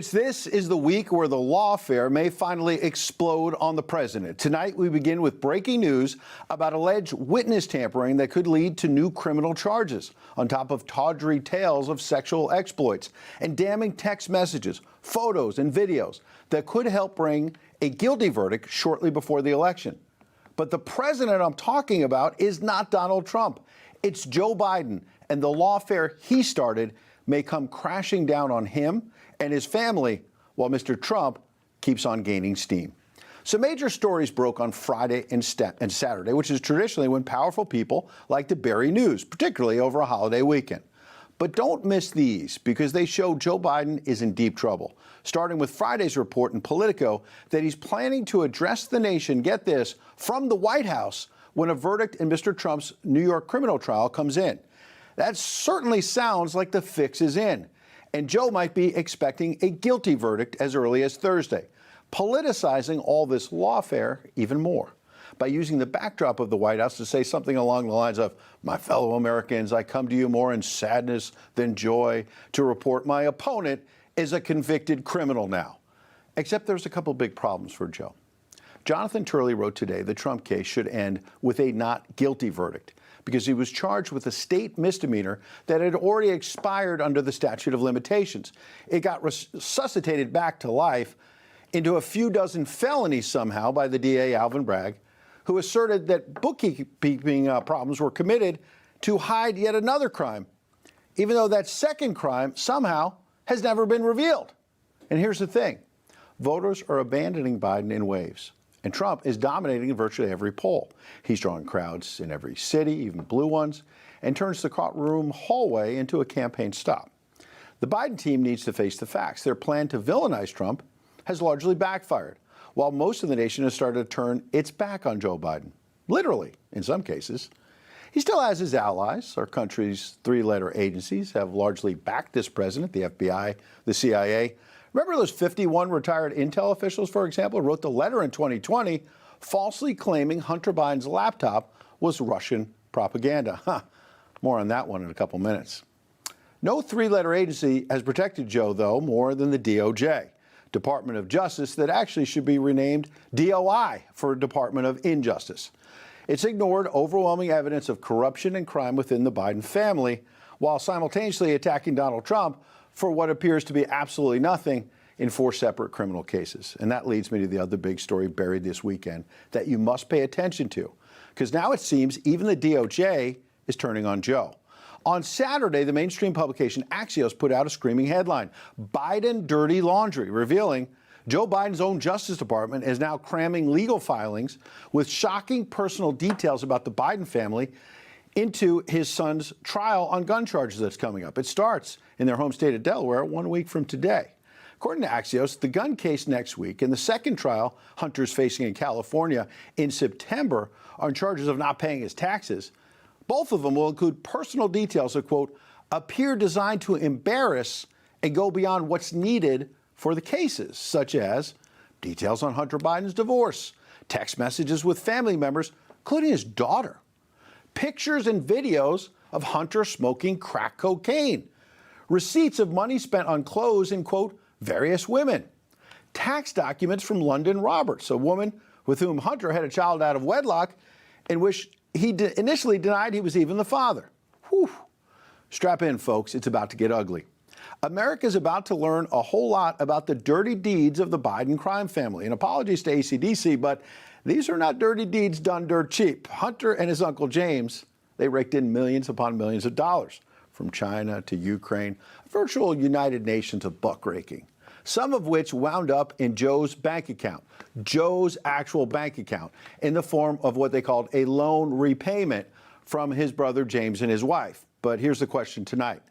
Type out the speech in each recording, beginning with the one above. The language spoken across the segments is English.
This is the week where the lawfare may finally explode on the president. Tonight, we begin with breaking news about alleged witness tampering that could lead to new criminal charges, on top of tawdry tales of sexual exploits and damning text messages, photos, and videos that could help bring a guilty verdict shortly before the election. But the president I'm talking about is not Donald Trump. It's Joe Biden, and the lawfare he started may come crashing down on him and his family, while Mr. Trump keeps on gaining steam. Some major stories broke on Friday and Saturday, which is traditionally when powerful people like to bury news, particularly over a holiday weekend. But don't miss these, because they show Joe Biden is in deep trouble, starting with Friday's report in Politico that he's planning to address the nation, get this, from the White House when a verdict in Mr. Trump's New York criminal trial comes in. That certainly sounds like the fix is in. And Joe might be expecting a guilty verdict as early as Thursday, politicizing all this lawfare even more by using the backdrop of the White House to say something along the lines of, "My fellow Americans, I come to you more in sadness than joy to report my opponent is a convicted criminal now." Except there's a couple big problems for Joe. Jonathan Turley wrote today the Trump case should end with a not guilty verdict, because he was charged with a state misdemeanor that had already expired under the statute of limitations. It got resuscitated back to life into a few dozen felonies somehow by the DA, Alvin Bragg, who asserted that bookkeeping problems were committed to hide yet another crime, even though that second crime somehow has never been revealed. And here's the thing. Voters are abandoning Biden in waves. And Trump is dominating virtually every poll. He's drawing crowds in every city, even blue ones, and turns the courtroom hallway into a campaign stop. The Biden team needs to face the facts. Their plan to villainize Trump has largely backfired, while most of the nation has started to turn its back on Joe Biden. Literally, in some cases. He still has his allies. Our country's three-letter agencies have largely backed this president, the FBI, the CIA. Remember those 51 retired intel officials, for example, wrote the letter in 2020 falsely claiming Hunter Biden's laptop was Russian propaganda. More on that one in a couple minutes. No three-letter agency has protected Joe, though, more than the DOJ, Department of Justice, that actually should be renamed DOI for Department of Injustice. It's ignored overwhelming evidence of corruption and crime within the Biden family, while simultaneously attacking Donald Trump for what appears to be absolutely nothing in 4 separate criminal cases. And that leads me to the other big story buried this weekend that you must pay attention to, because now it seems even the DOJ is turning on Joe. On Saturday, the mainstream publication Axios put out a screaming headline, "Biden Dirty Laundry," revealing Joe Biden's own Justice Department is now cramming legal filings with shocking personal details about the Biden family into his son's trial on gun charges that's coming up. It starts in their home state of Delaware 1 week from today. According to Axios, the gun case next week and the second trial Hunter's facing in California in September on charges of not paying his taxes. Both of them will include personal details that, quote, appear designed to embarrass and go beyond what's needed for the cases, such as details on Hunter Biden's divorce, text messages with family members, including his daughter, pictures and videos of Hunter smoking crack cocaine, receipts of money spent on clothes and, quote, various women, tax documents from London Roberts, a woman with whom Hunter had a child out of wedlock in which he initially denied he was even the father. Whew. Strap in, folks. It's about to get ugly. America's about to learn a whole lot about the dirty deeds of the Biden crime family. And apologies to AC/DC, but these are not dirty deeds done dirt cheap. Hunter and his uncle James, they raked in millions upon millions of dollars from China to Ukraine, a virtual United Nations of buck-raking, some of which wound up in Joe's bank account, Joe's actual bank account, in the form of what they called a loan repayment from his brother James and his wife. But here's the question tonight.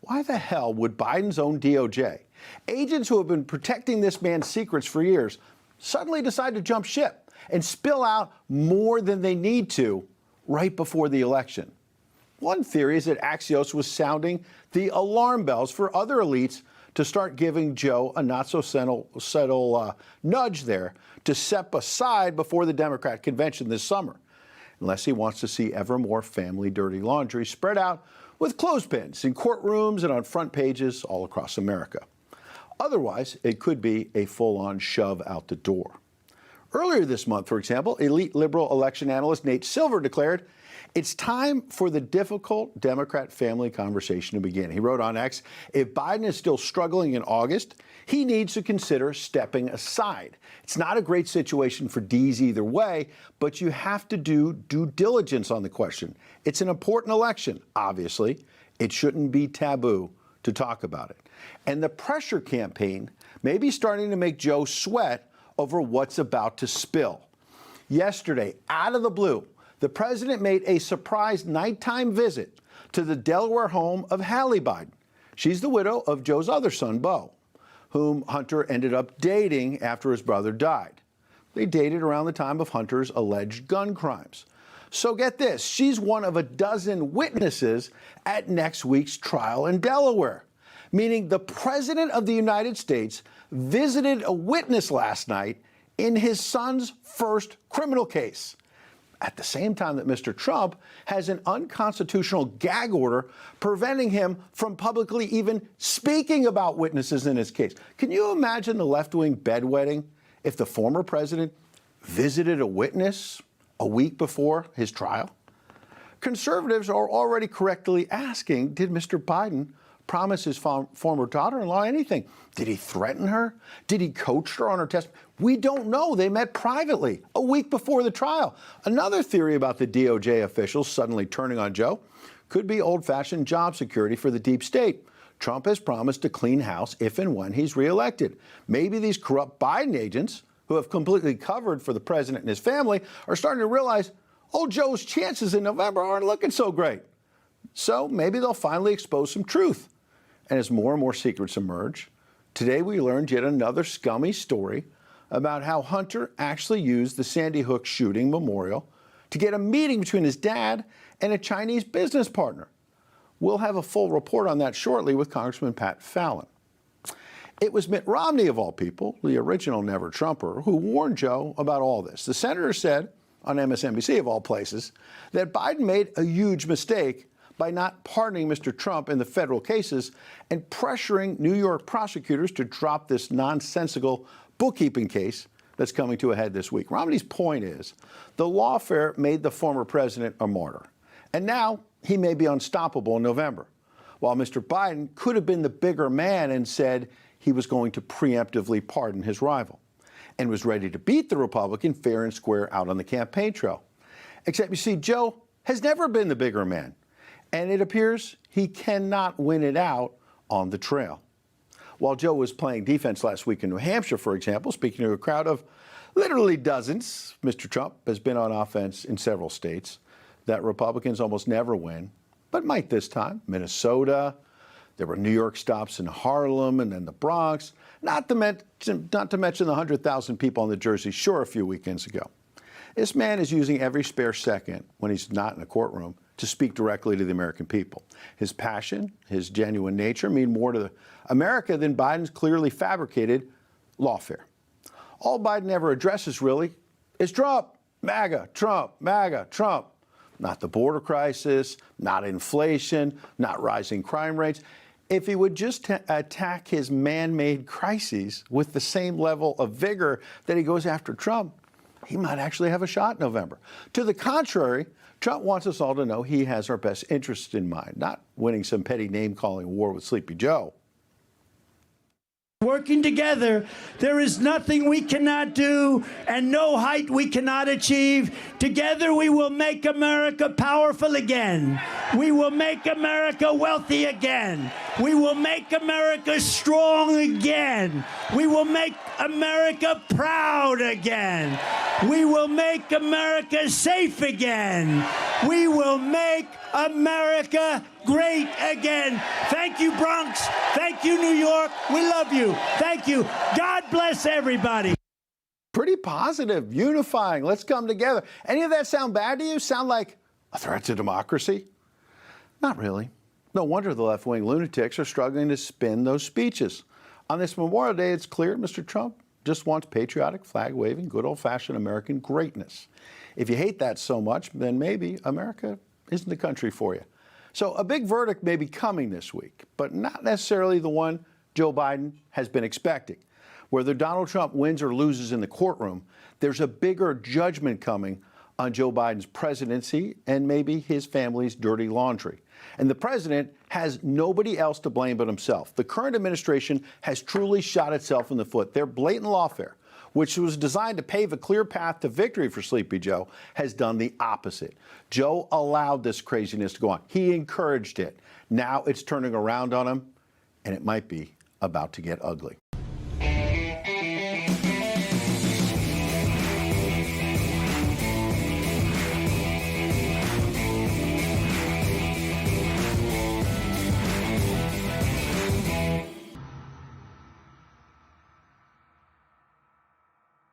Why the hell would Biden's own DOJ, agents who have been protecting this man's secrets for years, suddenly decide to jump ship and spill out more than they need to right before the election? One theory is that Axios was sounding the alarm bells for other elites to start giving Joe a not-so-subtle nudge there to step aside before the Democrat convention this summer, unless he wants to see ever more family dirty laundry spread out with clothespins in courtrooms and on front pages all across America. Otherwise, it could be a full-on shove out the door. Earlier this month, for example, elite liberal election analyst Nate Silver declared, "It's time for the difficult Democrat family conversation to begin." He wrote on X, "If Biden is still struggling in August, he needs to consider stepping aside. It's not a great situation for D's either way, but you have to do due diligence on the question. It's an important election, obviously. It shouldn't be taboo to talk about it." And the pressure campaign may be starting to make Joe sweat over what's about to spill. Yesterday, out of the blue, the president made a surprise nighttime visit to the Delaware home of Hallie Biden. She's the widow of Joe's other son, Beau, whom Hunter ended up dating after his brother died. They dated around the time of Hunter's alleged gun crimes. So get this, she's one of a dozen witnesses at next week's trial in Delaware, meaning the President of the United States visited a witness last night in his son's first criminal case, at the same time that Mr. Trump has an unconstitutional gag order preventing him from publicly even speaking about witnesses in his case. Can you imagine the left-wing bedwetting if the former president visited a witness a week before his trial? Conservatives are already correctly asking, did Mr. Biden promise his former daughter-in-law anything? Did he threaten her? Did he coach her on her testimony? We don't know. They met privately a week before the trial. Another theory about the DOJ officials suddenly turning on Joe could be old-fashioned job security for the deep state. Trump has promised to clean house if and when he's reelected. Maybe these corrupt Biden agents, who have completely covered for the president and his family, are starting to realize old Joe's chances in November aren't looking so great. So maybe they'll finally expose some truth. And as more and more secrets emerge, today we learned yet another scummy story about how Hunter actually used the Sandy Hook shooting memorial to get a meeting between his dad and a Chinese business partner. We'll have a full report on that shortly with Congressman Pat Fallon. It was Mitt Romney, of all people, the original Never Trumper, who warned Joe about all this. The senator said on MSNBC, of all places, that Biden made a huge mistake by not pardoning Mr. Trump in the federal cases and pressuring New York prosecutors to drop this nonsensical bookkeeping case that's coming to a head this week. Romney's point is the lawfare made the former president a martyr, and now he may be unstoppable in November, while Mr. Biden could have been the bigger man and said he was going to preemptively pardon his rival and was ready to beat the Republican fair and square out on the campaign trail. Except, you see, Joe has never been the bigger man, and it appears he cannot win it out on the trail. While Joe was playing defense last week in New Hampshire, for example, speaking to a crowd of literally dozens, Mr. Trump has been on offense in several states that Republicans almost never win, but might this time. Minnesota, there were New York stops in Harlem and then the Bronx, not to mention the 100,000 people on the Jersey Shore a few weekends ago. This man is using every spare second when he's not in a courtroom to speak directly to the American people. His passion, his genuine nature mean more to America than Biden's clearly fabricated lawfare. All Biden ever addresses really is Trump, MAGA, Trump, MAGA, Trump. Not the border crisis, not inflation, not rising crime rates. If he would just attack his man-made crises with the same level of vigor that he goes after Trump, he might actually have a shot in November. To the contrary, Trump wants us all to know he has our best interests in mind, not winning some petty name-calling war with Sleepy Joe. Working together, there is nothing we cannot do and no height we cannot achieve. Together we will make America powerful again. We will make America wealthy again. We will make America strong again. We will make America proud again. We will make America safe again. We will make America great again. Thank you, Bronx. Thank you, New York. We love you. Thank you. God bless everybody. Pretty positive, unifying. Let's come together. Any of that sound bad to you? Sound like a threat to democracy? Not really. No wonder the left-wing lunatics are struggling to spin those speeches. On this Memorial Day, it's clear Mr. Trump just wants patriotic, flag-waving, good old-fashioned American greatness. If you hate that so much, then maybe America isn't the country for you. So a big verdict may be coming this week, but not necessarily the one Joe Biden has been expecting. Whether Donald Trump wins or loses in the courtroom, there's a bigger judgment coming on Joe Biden's presidency and maybe his family's dirty laundry. And the president has nobody else to blame but himself. The current administration has truly shot itself in the foot. Their blatant lawfare, which was designed to pave a clear path to victory for Sleepy Joe, has done the opposite. Joe allowed this craziness to go on. He encouraged it. Now it's turning around on him, and it might be about to get ugly.